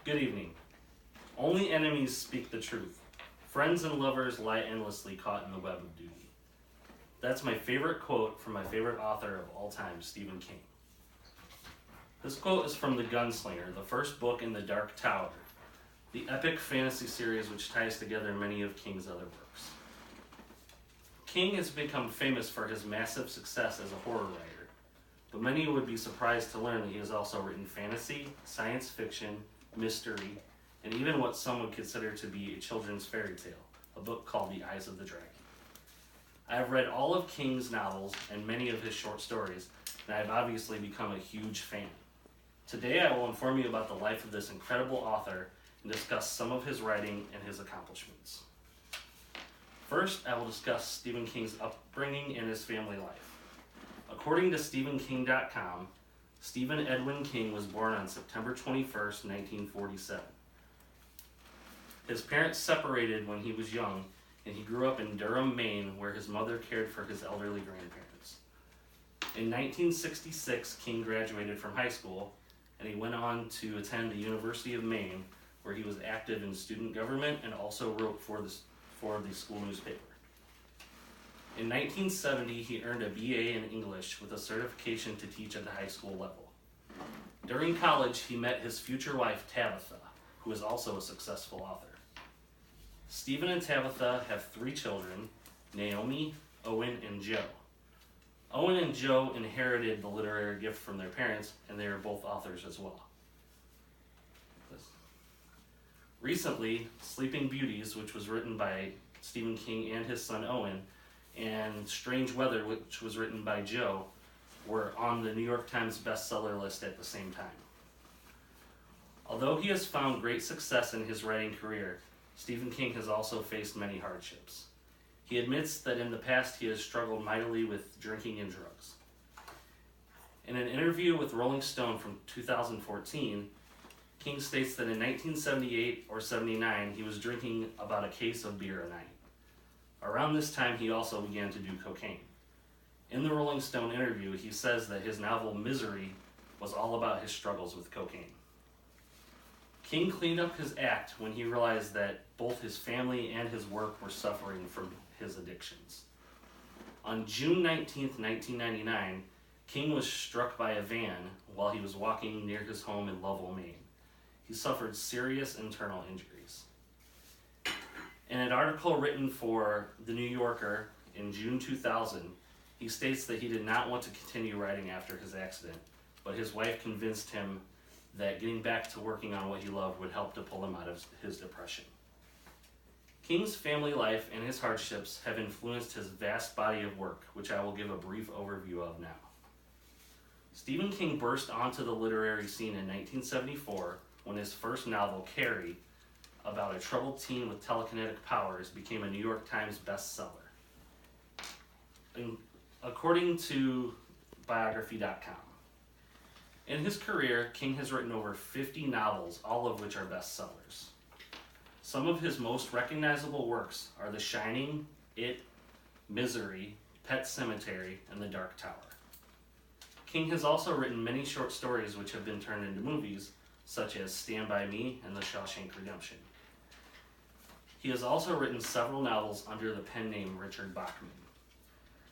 Good evening. Only enemies speak the truth. Friends and lovers lie endlessly caught in the web of duty. That's my favorite quote from my favorite author of all time, Stephen King. This quote is from The Gunslinger, the first book in the Dark Tower, the epic fantasy series which ties together many of King's other works. King has become famous for his massive success as a horror writer, but many would be surprised to learn that he has also written fantasy, science fiction, mystery, and even what some would consider to be a children's fairy tale, a book called The Eyes of the Dragon. I have read all of King's novels and many of his short stories, and I have obviously become a huge fan. Today I will inform you about the life of this incredible author and discuss some of his writing and his accomplishments. First, I will discuss Stephen King's upbringing and his family life. According to StephenKing.com, Stephen Edwin King was born on September 21st, 1947. His parents separated when he was young, and he grew up in Durham, Maine, where his mother cared for his elderly grandparents. In 1966, King graduated from high school, and he went on to attend the University of Maine, where he was active in student government and also wrote for the school newspaper. In 1970, he earned a BA in English with a certification to teach at the high school level. During college, he met his future wife, Tabitha, who is also a successful author. Stephen and Tabitha have 3 children, Naomi, Owen, and Joe. Owen and Joe inherited the literary gift from their parents, and they are both authors as well. Recently, Sleeping Beauties, which was written by Stephen King and his son Owen, and Strange Weather, which was written by Joe, were on the New York Times bestseller list at the same time. Although he has found great success in his writing career, Stephen King has also faced many hardships. He admits that in the past he has struggled mightily with drinking and drugs. In an interview with Rolling Stone from 2014, King states that in 1978 or 79 he was drinking about a case of beer a night. Around this time he also began to do cocaine. In the Rolling Stone interview, he says that his novel Misery was all about his struggles with cocaine. King cleaned up his act when he realized that both his family and his work were suffering from his addictions. On June 19, 1999, King was struck by a van while he was walking near his home in Lovell, Maine. He suffered serious internal injuries. In an article written for The New Yorker in June 2000, he states that he did not want to continue writing after his accident, but his wife convinced him that getting back to working on what he loved would help to pull him out of his depression. King's family life and his hardships have influenced his vast body of work, which I will give a brief overview of now. Stephen King burst onto the literary scene in 1974 when his first novel, Carrie, about a troubled teen with telekinetic powers, became a New York Times bestseller. According to biography.com. In his career, King has written over 50 novels, all of which are bestsellers. Some of his most recognizable works are The Shining, It, Misery, Pet Sematary, and The Dark Tower. King has also written many short stories which have been turned into movies, such as Stand By Me and The Shawshank Redemption. He has also written several novels under the pen name Richard Bachman.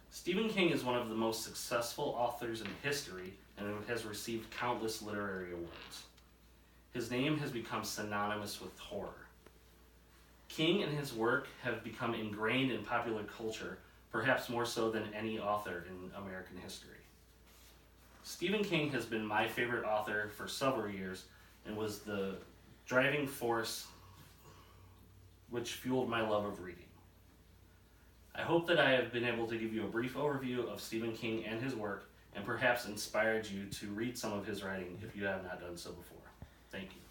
Stephen King is one of the most successful authors in history and has received countless literary awards. His name has become synonymous with horror. King and his work have become ingrained in popular culture, perhaps more so than any author in American history. Stephen King has been my favorite author for several years and was the driving force which fueled my love of reading. I hope that I have been able to give you a brief overview of Stephen King and his work and perhaps inspired you to read some of his writing if you have not done so before. Thank you.